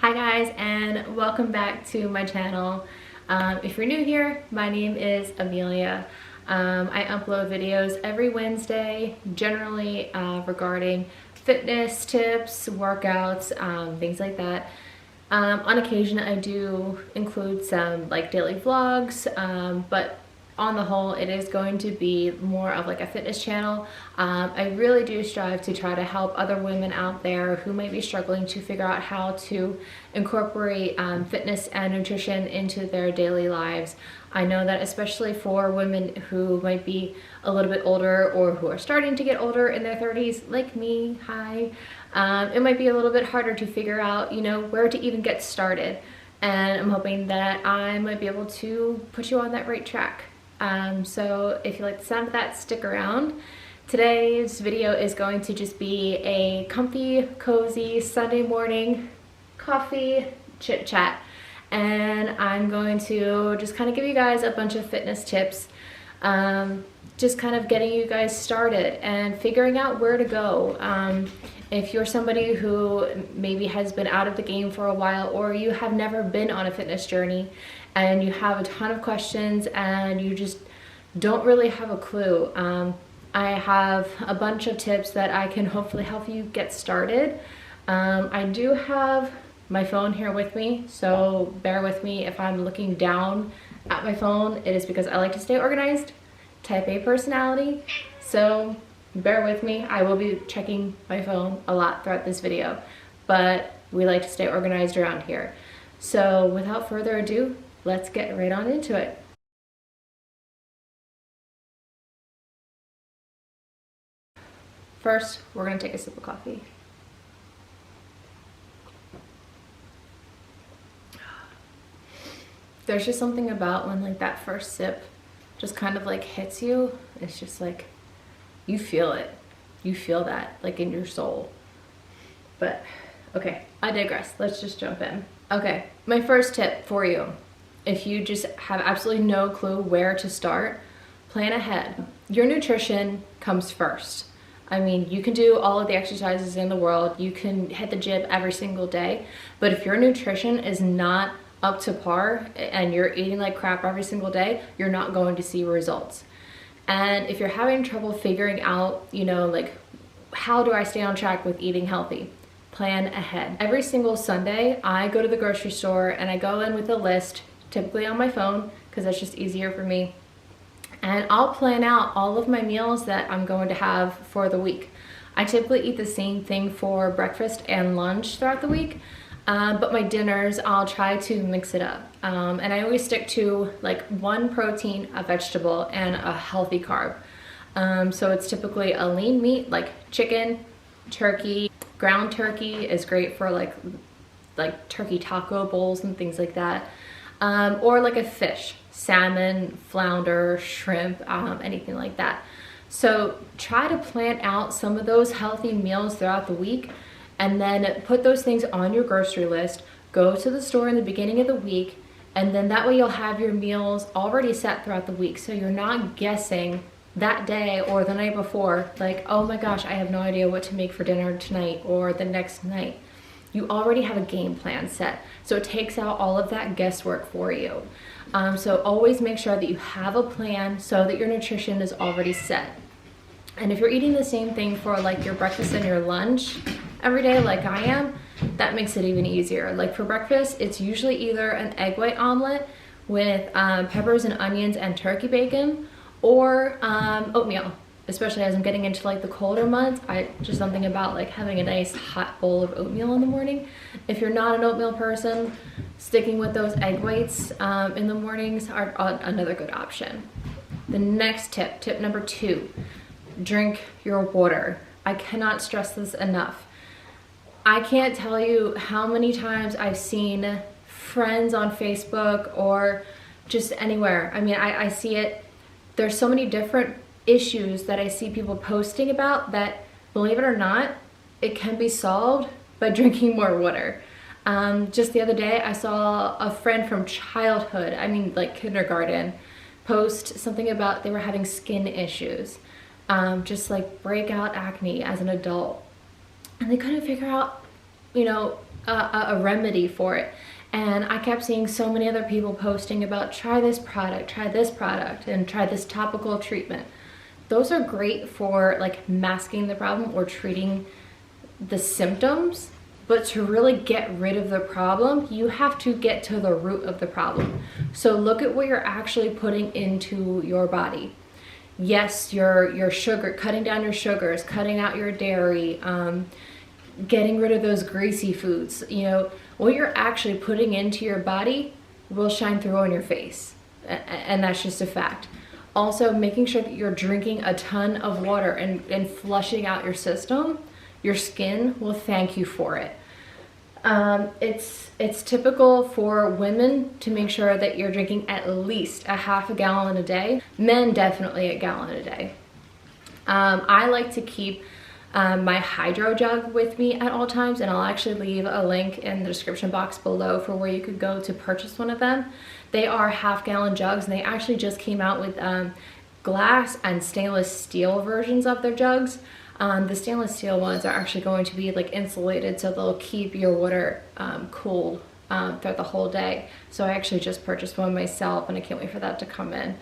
Hi guys, and welcome back to my channel. If you're new here, my name is Amelia. I upload videos every Wednesday, generally regarding fitness tips, workouts, things like that. On occasion I do include some like daily vlogs, but on the whole it is going to be more of like a fitness channel. I really do strive to try to help other women out there who might be struggling to figure out how to incorporate fitness and nutrition into their daily lives. I know that especially for women who might be a little bit older or who are starting to get older in their 30s, like me, hi, it might be a little bit harder to figure out, you know, where to even get started. And I'm hoping that I might be able to put you on that right track. So if you like the sound of that, stick around. Today's video is going to just be a comfy, cozy Sunday morning coffee chit chat. And I'm going to just kind of give you guys a bunch of fitness tips, just kind of getting you guys started and figuring out where to go. If you're somebody who maybe has been out of the game for a while, or you have never been on a fitness journey and you have a ton of questions and you just don't really have a clue, I have a bunch of tips that I can hopefully help you get started. I do have my phone here with me, so bear with me if I'm looking down at my phone. It is because I like to stay organized, type A personality, so bear with me. I will be checking my phone a lot throughout this video, but we like to stay organized around here. So without further ado, let's get right on into it. First, we're gonna take a sip of coffee. There's just something about when like that first sip just kind of like hits you. It's just like, you feel it. You feel that like in your soul. But okay, I digress. Let's just jump in. Okay, my first tip for you, if you just have absolutely no clue where to start, plan ahead. Your nutrition comes first. I mean, you can do all of the exercises in the world, you can hit the gym every single day, but if your nutrition is not up to par and you're eating like crap every single day, you're not going to see results. And if you're having trouble figuring out, you know, like, how do I stay on track with eating healthy? Plan ahead. Every single Sunday, I go to the grocery store and I go in with a list, typically on my phone, because that's just easier for me. And I'll plan out all of my meals that I'm going to have for the week. I typically eat the same thing for breakfast and lunch throughout the week, but my dinners, I'll try to mix it up. And I always stick to like one protein, a vegetable, and a healthy carb. So it's typically a lean meat like chicken, turkey. Ground turkey is great for like turkey taco bowls and things like that. Or like a fish, salmon, flounder, shrimp, anything like that. So try to plan out some of those healthy meals throughout the week, and then put those things on your grocery list. Go to the store in the beginning of the week, and then that way you'll have your meals already set throughout the week, so you're not guessing that day or the night before, like, oh my gosh, I have no idea what to make for dinner tonight or the next night. You already have a game plan set, so it takes out all of that guesswork for you. So always make sure that you have a plan so that your nutrition is already set. And if you're eating the same thing for like your breakfast and your lunch every day like I am, that makes it even easier. Like for breakfast, it's usually either an egg white omelet with peppers and onions and turkey bacon, or oatmeal. Especially as I'm getting into like the colder months, just something about like having a nice hot bowl of oatmeal in the morning. If you're not an oatmeal person, sticking with those egg whites in the mornings are another good option. The next tip number 2, drink your water. I cannot stress this enough. I can't tell you how many times I've seen friends on Facebook or just anywhere. I mean, I see it. There's so many different issues that I see people posting about that, believe it or not, it can be solved by drinking more water. Just the other day, I saw a friend from childhood, I mean like kindergarten, post something about they were having skin issues, just like breakout acne as an adult. And they couldn't figure out, you know, a remedy for it. And I kept seeing so many other people posting about try this product, and try this topical treatment. Those are great for like masking the problem or treating the symptoms, but to really get rid of the problem, you have to get to the root of the problem. So look at what you're actually putting into your body. Yes, your sugar, cutting down your sugars, cutting out your dairy, getting rid of those greasy foods. You know, what you're actually putting into your body will shine through on your face. And that's just a fact. Also, making sure that you're drinking a ton of water and flushing out your system, your skin will thank you for it. It's typical for women to make sure that you're drinking at least a half a gallon a day. Men, definitely a gallon a day. I like to keep my hydro jug with me at all times, and I'll actually leave a link in the description box below for where you could go to purchase one of them. They are half-gallon jugs, and they actually just came out with glass and stainless steel versions of their jugs. The stainless steel ones are actually going to be like insulated, so they'll keep your water cool throughout the whole day. So I actually just purchased one myself, and I can't wait for that to come in.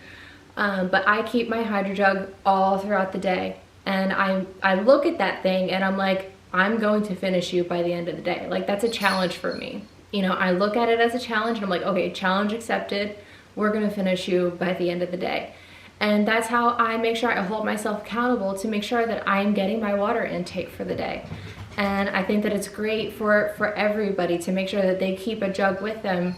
But I keep my hydro jug all throughout the day, and I look at that thing and I'm like, I'm going to finish you by the end of the day. Like, that's a challenge for me. You know, I look at it as a challenge and I'm like, okay, challenge accepted. We're gonna finish you by the end of the day. And that's how I make sure I hold myself accountable to make sure that I'm getting my water intake for the day. And I think that it's great for everybody to make sure that they keep a jug with them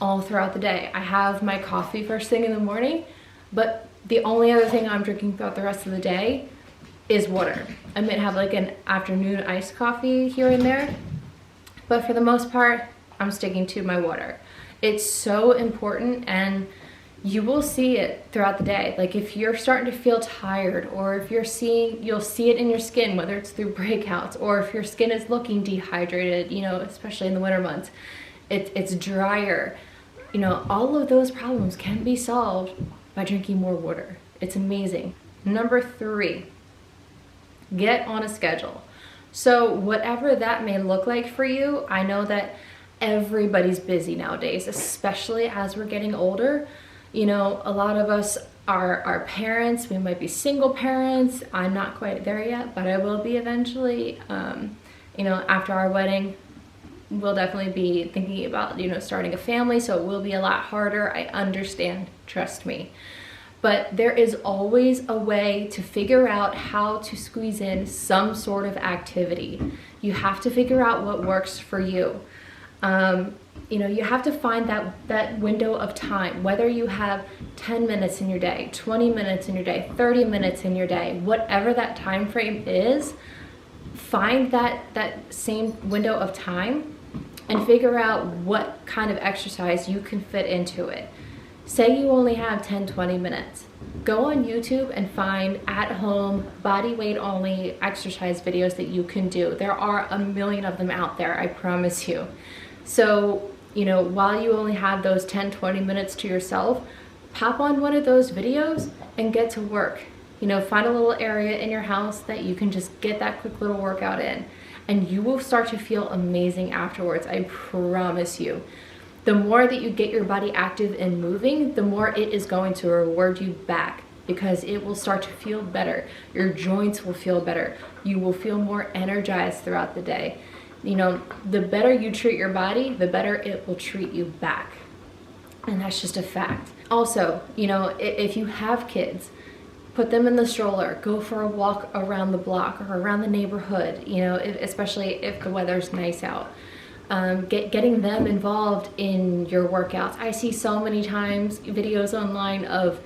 all throughout the day. I have my coffee first thing in the morning, but the only other thing I'm drinking throughout the rest of the day is water. I might have like an afternoon iced coffee here and there, but for the most part, I'm sticking to my water. It's so important, and you will see it throughout the day. Like if you're starting to feel tired, or if you'll see it in your skin, whether it's through breakouts, or if your skin is looking dehydrated, you know, especially in the winter months, it's drier. You know, all of those problems can be solved by drinking more water. It's amazing. Number 3, get on a schedule. So whatever that may look like for you, I know that everybody's busy nowadays, especially as we're getting older. You know, a lot of us are parents. We might be single parents. I'm not quite there yet, but I will be eventually. You know, after our wedding, we'll definitely be thinking about, you know, starting a family, so it will be a lot harder. I understand, trust me. But there is always a way to figure out how to squeeze in some sort of activity. You have to figure out what works for you. You know, you have to find that window of time, whether you have 10 minutes in your day, 20 minutes in your day, 30 minutes in your day, whatever that time frame is, find that same window of time and figure out what kind of exercise you can fit into it. Say you only have 10-20 minutes. Go on YouTube and find at-home, body weight only exercise videos that you can do. There are a million of them out there, I promise you. So, you know, while you only have those 10-20 minutes to yourself, pop on one of those videos and get to work. You know, find a little area in your house that you can just get that quick little workout in, and you will start to feel amazing afterwards, I promise you. The more that you get your body active and moving, the more it is going to reward you back. because it will start to feel better. Your joints will feel better. You will feel more energized throughout the day. You know, the better you treat your body, the better it will treat you back. And that's just a fact. Also, you know, if you have kids, put them in the stroller, go for a walk around the block or around the neighborhood, you know, especially if the weather's nice out. Getting them involved in your workouts. I see so many times videos online of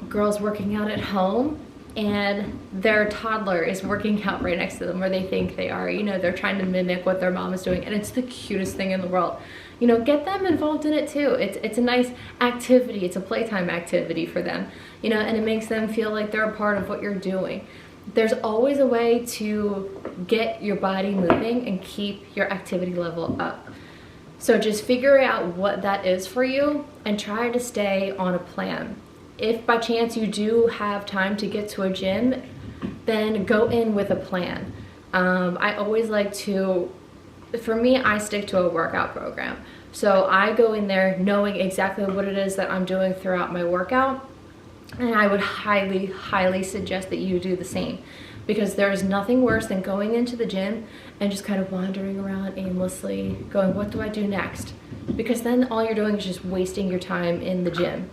girls working out at home and their toddler is working out right next to them, or they think they are. You know, they're trying to mimic what their mom is doing, and it's the cutest thing in the world. You know, get them involved in it too. It's a nice activity. It's a playtime activity for them, you know, and it makes them feel like they're a part of what you're doing. There's always a way to get your body moving and keep your activity level up. So just figure out what that is for you and try to stay on a plan. If by chance you do have time to get to a gym, then go in with a plan. I always like to, for me, I stick to a workout program. So I go in there knowing exactly what it is that I'm doing throughout my workout. And I would highly, highly suggest that you do the same, because there is nothing worse than going into the gym and just kind of wandering around aimlessly going, what do I do next? Because then all you're doing is just wasting your time in the gym,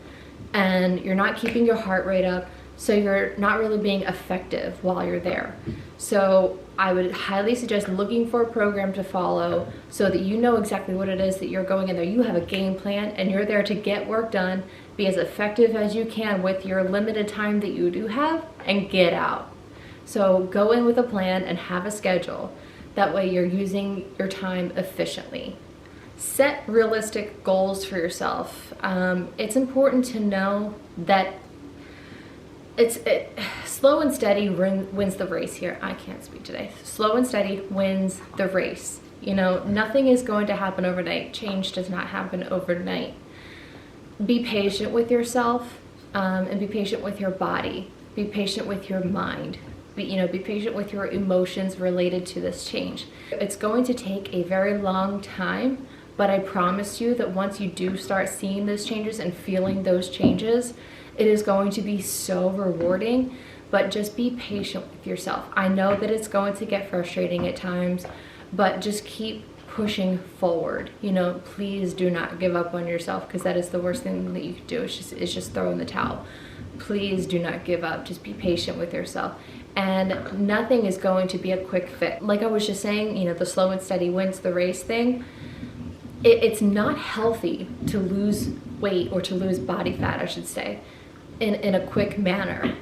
and you're not keeping your heart rate up, so you're not really being effective while you're there. So I would highly suggest looking for a program to follow so that you know exactly what it is that you're going in there. You have a game plan and you're there to get work done, be as effective as you can with your limited time that you do have, and get out. So go in with a plan and have a schedule. That way you're using your time efficiently. Set realistic goals for yourself. It's important to know that slow and steady wins the race here. I can't speak today. Slow and steady wins the race. You know, nothing is going to happen overnight. Change does not happen overnight. Be patient with yourself, and be patient with your body. Be patient with your mind. Be patient with your emotions related to this change. It's going to take a very long time, but I promise you that once you do start seeing those changes and feeling those changes, it is going to be so rewarding. But just be patient with yourself. I know that it's going to get frustrating at times, but just keep pushing forward. You know, please do not give up on yourself, because that is the worst thing that you could do, is just throw in the towel. Please do not give up. Just be patient with yourself. And nothing is going to be a quick fix. Like I was just saying, you know, the slow and steady wins the race thing. It's not healthy to lose weight, or to lose body fat, I should say, in a quick manner,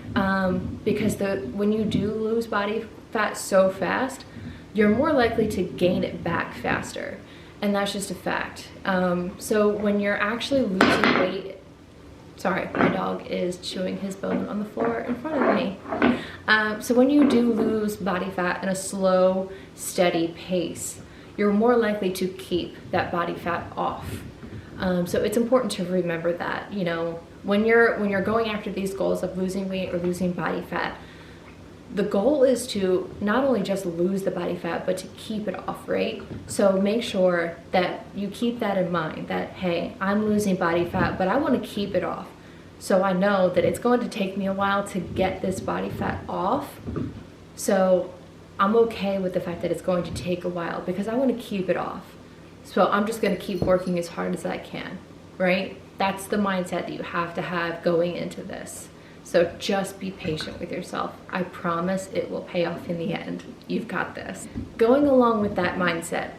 because when you do lose body fat so fast, you're more likely to gain it back faster, and that's just a fact. So when you're actually losing weight, sorry, my dog is chewing his bone on the floor in front of me. So when you do lose body fat in a slow, steady pace, you're more likely to keep that body fat off. So it's important to remember that, you know, when you're going after these goals of losing weight or losing body fat, the goal is to not only just lose the body fat, but to keep it off, right? So make sure that you keep that in mind, that, hey, I'm losing body fat, but I want to keep it off. So I know that it's going to take me a while to get this body fat off. So I'm okay with the fact that it's going to take a while, because I want to keep it off. So I'm just going to keep working as hard as I can, right? That's the mindset that you have to have going into this. So just be patient with yourself. I promise it will pay off in the end. You've got this. Going along with that mindset,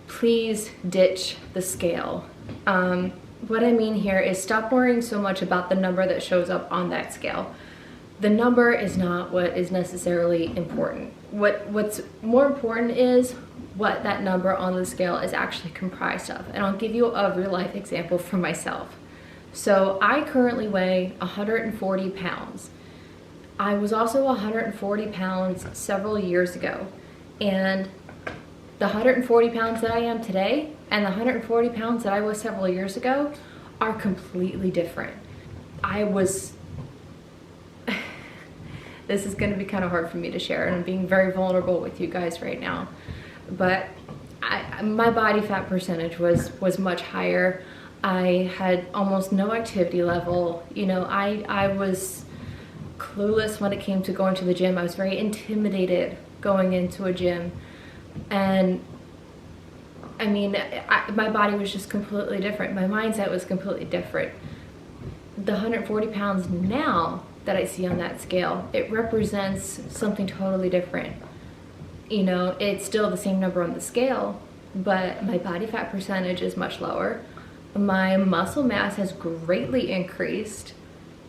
please ditch the scale. What I mean here is stop worrying so much about the number that shows up on that scale. The number is not what is necessarily important. What's more important is what that number on the scale is actually comprised of. And I'll give you a real life example for myself. So I currently weigh 140 pounds. I was also 140 pounds several years ago. And the 140 pounds that I am today and the 140 pounds that I was several years ago are completely different. This is going to be kind of hard for me to share, and I'm being very vulnerable with you guys right now. But my body fat percentage was much higher. I had almost no activity level. You know, I was clueless when it came to going to the gym. I was very intimidated going into a gym. And I mean, my body was just completely different. My mindset was completely different. The 140 pounds now that I see on that scale, it represents something totally different. You know, it's still the same number on the scale, but my body fat percentage is much lower. My muscle mass has greatly increased.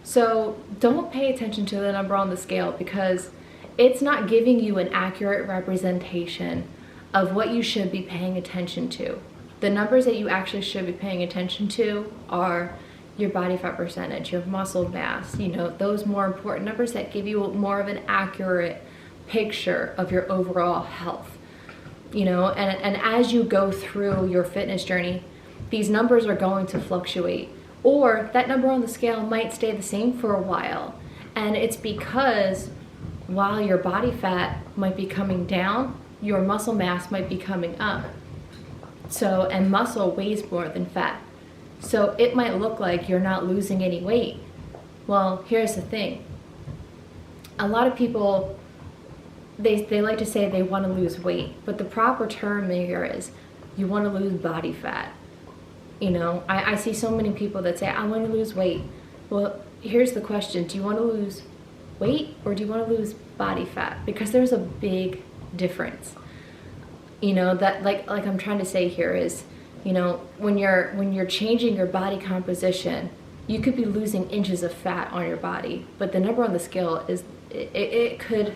So don't pay attention to the number on the scale, because it's not giving you an accurate representation of what you should be paying attention to. The numbers that you actually should be paying attention to are your body fat percentage, your muscle mass, you know, those more important numbers that give you more of an accurate picture of your overall health. You know, and as you go through your fitness journey, these numbers are going to fluctuate, or that number on the scale might stay the same for a while. And it's because while your body fat might be coming down, your muscle mass might be coming up. So, and muscle weighs more than fat. So it might look like you're not losing any weight. Well, here's the thing. A lot of people, they like to say they want to lose weight, but the proper term here is you want to lose body fat. You know, I see so many people that say, I want to lose weight. Well, here's the question. Do you want to lose weight or do you want to lose body fat? Because there's a big difference. You know, that like I'm trying to say here is, you know, when you're changing your body composition, you could be losing inches of fat on your body, but the number on the scale is, it could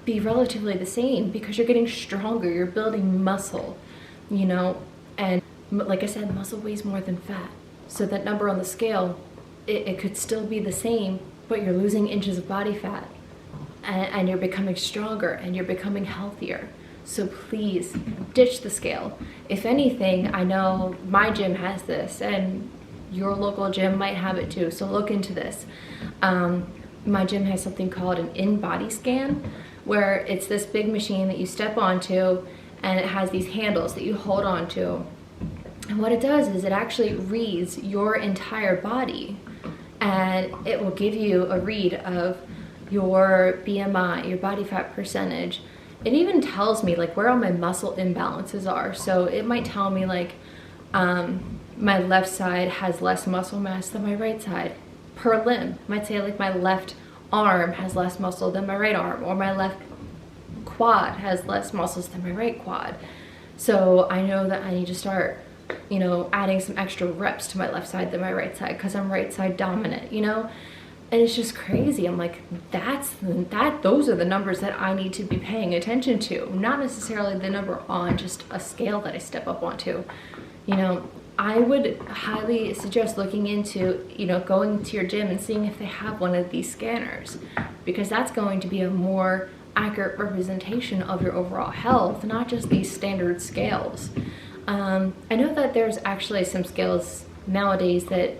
be relatively the same, because you're getting stronger, you're building muscle, you know, and like I said, muscle weighs more than fat. So that number on the scale, it could still be the same, but you're losing inches of body fat, and you're becoming stronger and you're becoming healthier. So please ditch the scale. If anything, I know my gym has this, and your local gym might have it too, so look into this. My gym has something called an in-body scan, where it's this big machine that you step onto, and it has these handles that you hold onto. And what it does is it actually reads your entire body, and it will give you a read of your BMI, your body fat percentage. It even tells me like where all my muscle imbalances are. So it might tell me like my left side has less muscle mass than my right side per limb. It might say like my left arm has less muscle than my right arm, or my left quad has less muscles than my right quad. So I know that I need to start, you know, adding some extra reps to my left side than my right side, because I'm right side dominant, you know. And it's just crazy. I'm like, those are the numbers that I need to be paying attention to, not necessarily the number on just a scale that I step up onto. You know, I would highly suggest looking into, you know, going to your gym and seeing if they have one of these scanners, because that's going to be a more accurate representation of your overall health, not just these standard scales. I know that there's actually some scales nowadays that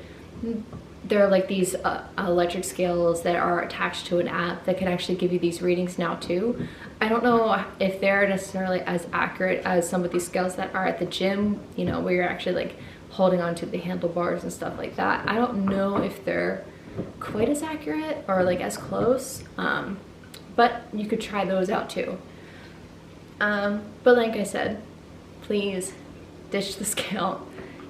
they're like these electric scales that are attached to an app that can actually give you these readings now too. I don't know if they're necessarily as accurate as some of these scales that are at the gym, you know, where you're actually like holding onto the handlebars and stuff like that. I don't know if they're quite as accurate or like as close, but you could try those out too. But like I said, please ditch the scale.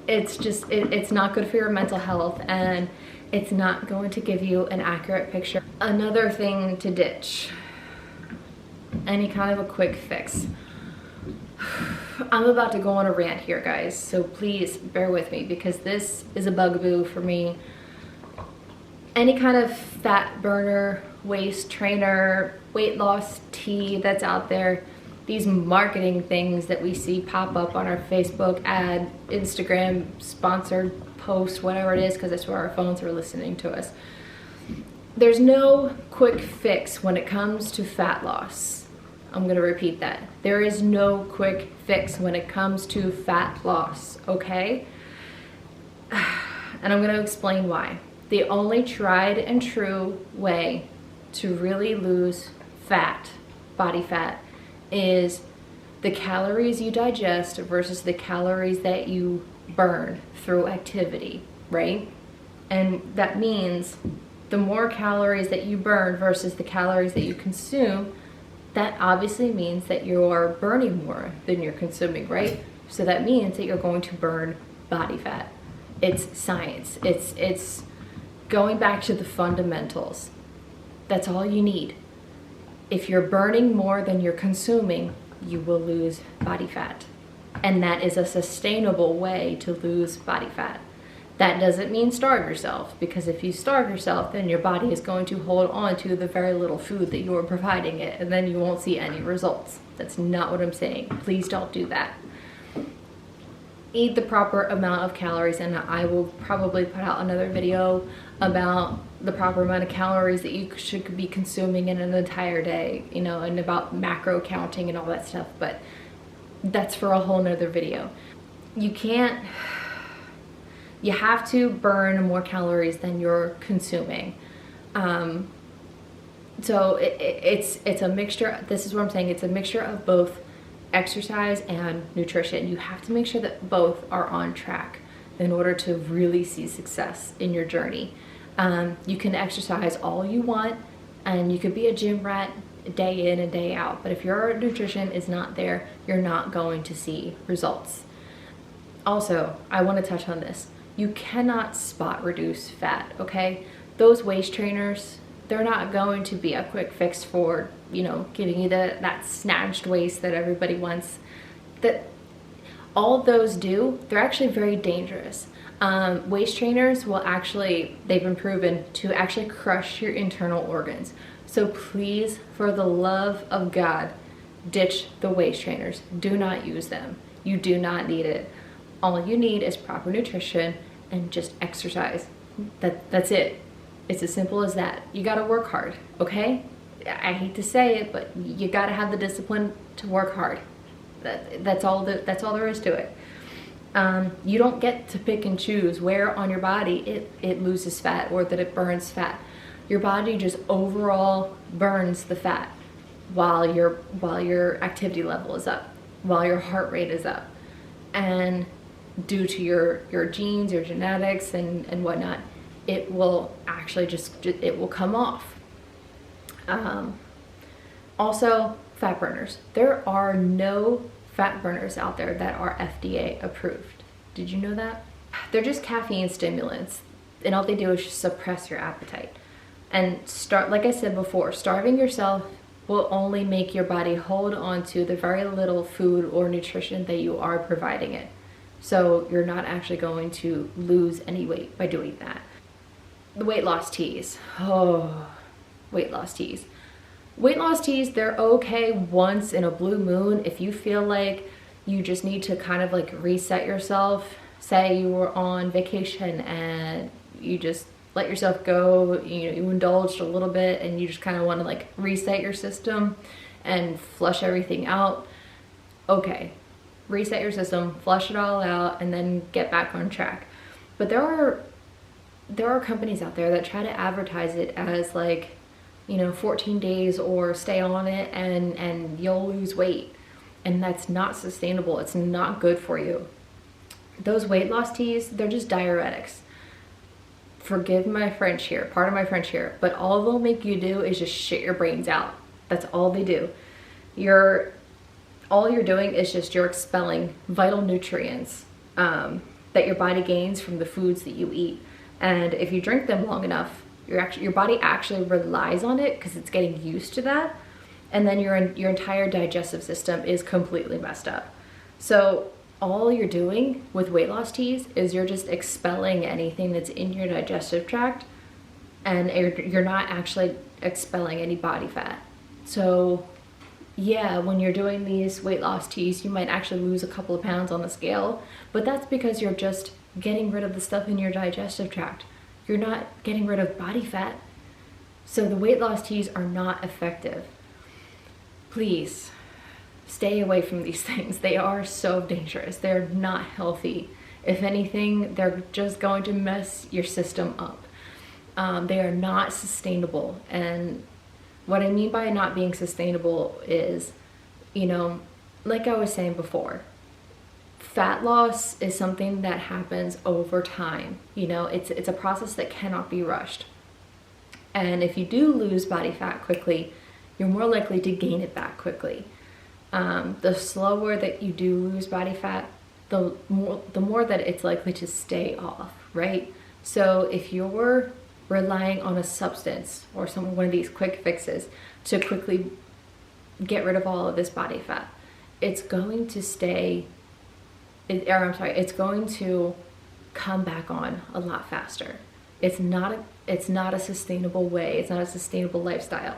It's just, it's not good for your mental health, and it's not going to give you an accurate picture. Another thing to ditch, any kind of a quick fix. I'm about to go on a rant here, guys, so please bear with me, because this is a bugaboo for me. Any kind of fat burner, waist trainer, weight loss tea that's out there, these marketing things that we see pop up on our Facebook ad, Instagram sponsored post, whatever it is, because that's where our phones are listening to us. There's no quick fix when it comes to fat loss. I'm gonna repeat that. There is no quick fix when it comes to fat loss, okay? And I'm gonna explain why. The only tried and true way to really lose fat, body fat, is the calories you digest versus the calories that you burn through activity, right? And that means the more calories that you burn versus the calories that you consume, that obviously means that you're burning more than you're consuming, right? So that means that you're going to burn body fat. It's science. It's going back to the fundamentals. That's all you need. If you're burning more than you're consuming, you will lose body fat. And that is a sustainable way to lose body fat. That doesn't mean starve yourself, because if you starve yourself, then your body is going to hold on to the very little food that you are providing it, and then you won't see any results. That's not what I'm saying. Please don't do that. Eat the proper amount of calories, and I will probably put out another video about the proper amount of calories that you should be consuming in an entire day, you know, and about macro counting and all that stuff, but that's for a whole nother video. You have to burn more calories than you're consuming. So it's a mixture. This is what I'm saying. It's a mixture of both exercise and nutrition. You have to make sure that both are on track in order to really see success in your journey. You can exercise all you want, and you could be a gym rat day in and day out, but if your nutrition is not there, you're not going to see results. Also, I want to touch on this. You cannot spot reduce fat, okay? Those waist trainers, they're not going to be a quick fix for, you know, giving you that snatched waist that everybody wants. That all those do, they're actually very dangerous. Waist trainers will actually, they've been proven to actually crush your internal organs. So please, for the love of God, ditch the waist trainers. Do not use them. You do not need it. All you need is proper nutrition and just exercise. That's it. It's as simple as that. You gotta work hard, okay? I hate to say it, but you gotta have the discipline to work hard. That's all there is to it. You don't get to pick and choose where on your body it loses fat or that it burns fat. Your body just overall burns the fat while your activity level is up, while your heart rate is up. And due to your genes, your genetics and whatnot, it will actually it will come off. Also, fat burners. There are no fat burners out there that are FDA approved. Did you know that? They're just caffeine stimulants, and all they do is just suppress your appetite. And like I said before, starving yourself will only make your body hold on to the very little food or nutrition that you are providing it. So you're not actually going to lose any weight by doing that. The weight loss teas. Oh, weight loss teas. Weight loss teas, they're okay once in a blue moon if you feel like you just need to kind of like reset yourself. Say you were on vacation and you just let yourself go, you know, you indulged a little bit and you just kind of want to like reset your system and flush everything out. Okay, reset your system, flush it all out, and then get back on track. But there are companies out there that try to advertise it as like, you know, 14 days or stay on it and you'll lose weight. And that's not sustainable. It's not good for you. Those weight loss teas, they're just diuretics. Forgive my French here, pardon my French here, but all they'll make you do is just shit your brains out. That's all they do. All you're doing is just you're expelling vital nutrients that your body gains from the foods that you eat. And if you drink them long enough, your body actually relies on it because it's getting used to that. And then your entire digestive system is completely messed up. So all you're doing with weight loss teas is you're just expelling anything that's in your digestive tract, and you're not actually expelling any body fat. So yeah, when you're doing these weight loss teas, you might actually lose a couple of pounds on the scale, but that's because you're just getting rid of the stuff in your digestive tract. You're not getting rid of body fat. So the weight loss teas are not effective. Please stay away from these things. They are so dangerous. They're not healthy. If anything, they're just going to mess your system up. They are not sustainable. And what I mean by not being sustainable is, you know, like I was saying before, fat loss is something that happens over time. You know, it's a process that cannot be rushed. And if you do lose body fat quickly, you're more likely to gain it back quickly. The slower that you do lose body fat, the more that it's likely to stay off, right? So if you're relying on a substance or one of these quick fixes to quickly get rid of all of this body fat, it's going to it's going to come back on a lot faster. It's not a sustainable way. It's not a sustainable lifestyle.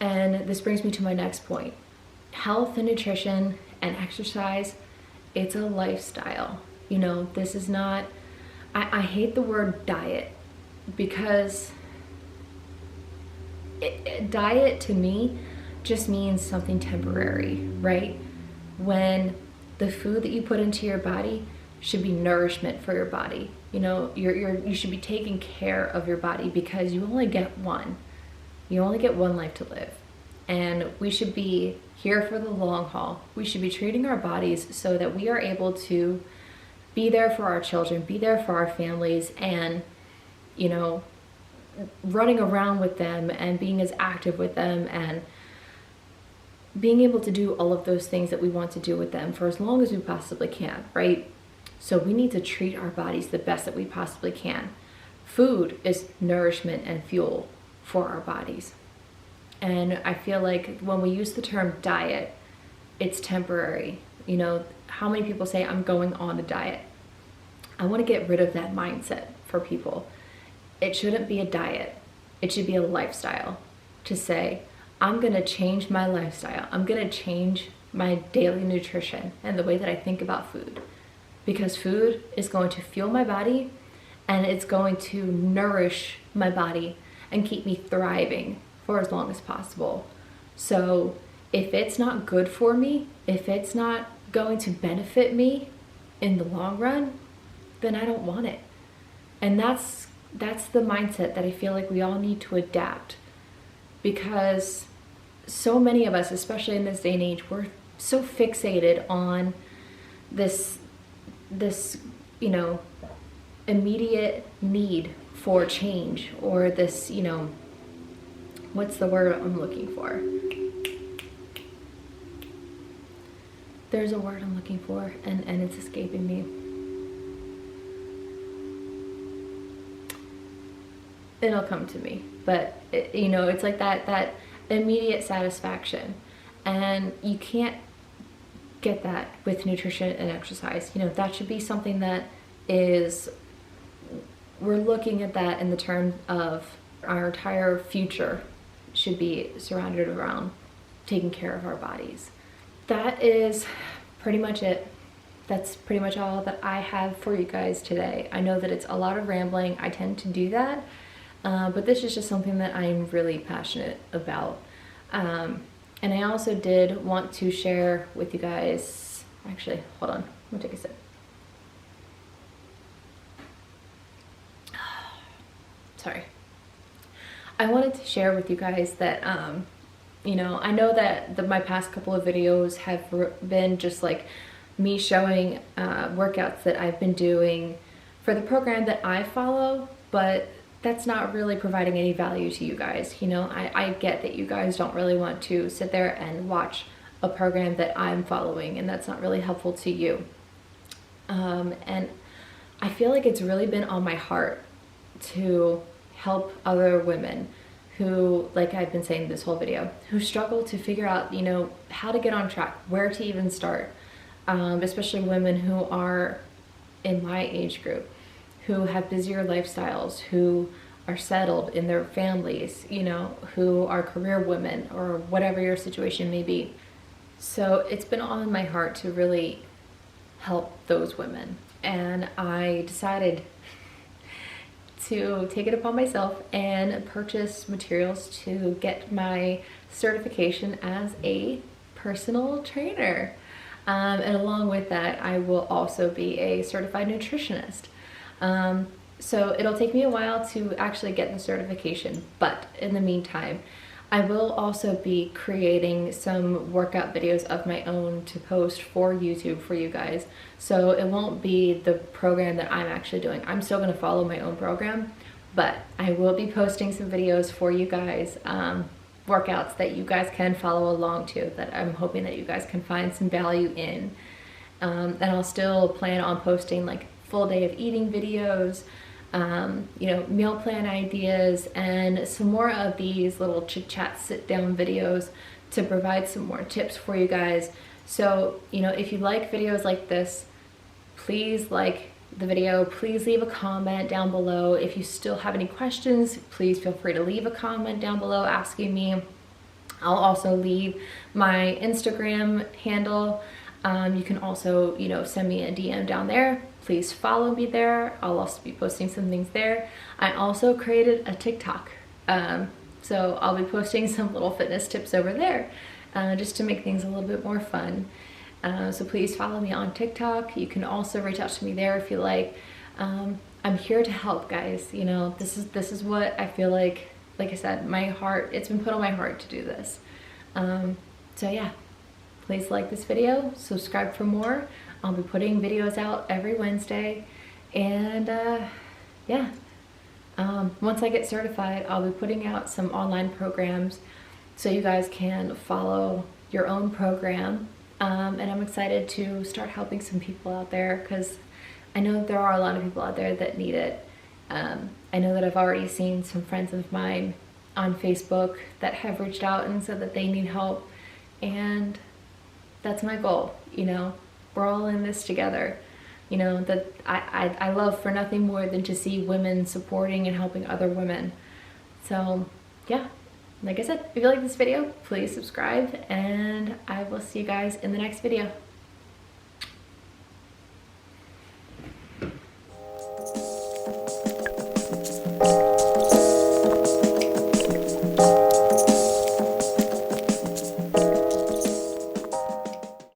And this brings me to my next point. Health and nutrition and exercise, it's a lifestyle. You know, this is not, I hate the word diet, because diet to me just means something temporary, right? When the food that you put into your body should be nourishment for your body. You know, you should be taking care of your body, because you only get one. You only get one life to live. And we should be here for the long haul. We should be treating our bodies so that we are able to be there for our children, be there for our families, and, you know, running around with them and being as active with them and being able to do all of those things that we want to do with them for as long as we possibly can, right? So we need to treat our bodies the best that we possibly can. Food is nourishment and fuel for our bodies. And I feel like when we use the term diet, it's temporary. You know, how many people say, I'm going on a diet? I want to get rid of that mindset for people. It shouldn't be a diet. It should be a lifestyle. To say, I'm going to change my lifestyle. I'm going to change my daily nutrition and the way that I think about food. Because food is going to fuel my body, and it's going to nourish my body and keep me thriving for as long as possible. So if it's not good for me, if it's not going to benefit me in the long run, then I don't want it. And that's the mindset that I feel like we all need to adapt, because so many of us, especially in this day and age, we're so fixated on this, you know, immediate need for change, or this, you know, what's the word I'm looking for? There's a word I'm looking for, and it's escaping me. It'll come to me. But, you know, it's like that immediate satisfaction. And you can't get that with nutrition and exercise. You know, that should be something that is, we're looking at that in the terms of our entire future should be surrounded around taking care of our bodies. That is pretty much it. That's pretty much all that I have for you guys today. I know that it's a lot of rambling. I tend to do that, but this is just something that I'm really passionate about. And I also did want to share with you guys, actually, hold on, I'm gonna take a sip. Sorry. I wanted to share with you guys that, you know, I know that my past couple of videos have been just like me showing workouts that I've been doing for the program that I follow, but that's not really providing any value to you guys. You know, I get that you guys don't really want to sit there and watch a program that I'm following, and that's not really helpful to you. And I feel like it's really been on my heart to help other women who, like I've been saying this whole video, who struggle to figure out, you know, how to get on track, where to even start, especially women who are in my age group, who have busier lifestyles, who are settled in their families, you know, who are career women, or whatever your situation may be. So it's been on my heart to really help those women. And I decided to take it upon myself and purchase materials to get my certification as a personal trainer. And along with that, I will also be a certified nutritionist. So it'll take me a while to actually get the certification, but in the meantime, I will also be creating some workout videos of my own to post for YouTube for you guys. So it won't be the program that I'm actually doing. I'm still gonna follow my own program, but I will be posting some videos for you guys, workouts that you guys can follow along to, that I'm hoping that you guys can find some value in. And I'll still plan on posting like full day of eating videos, you know, meal plan ideas, and some more of these little chit chat sit down videos to provide some more tips for you guys. So, you know, if you like videos like this, please like the video, please leave a comment down below. If you still have any questions, please feel free to leave a comment down below asking me. I'll also leave my Instagram handle. You can also, you know, send me a DM down there. Please follow me there. I'll also be posting some things there. I also created a TikTok. So I'll be posting some little fitness tips over there, just to make things a little bit more fun. So please follow me on TikTok. You can also reach out to me there if you like. I'm here to help, guys. You know, this is what I feel like I said, my heart, it's been put on my heart to do this. So yeah, please like this video, subscribe for more. I'll be putting videos out every Wednesday, and yeah, once I get certified, I'll be putting out some online programs so you guys can follow your own program. And I'm excited to start helping some people out there, because I know there are a lot of people out there that need it. I know that I've already seen some friends of mine on Facebook that have reached out and said that they need help, and that's my goal. You know, we're all in this together. You know, that I love for nothing more than to see women supporting and helping other women. So yeah, like I said, if you like this video, please subscribe, and I will see you guys in the next video.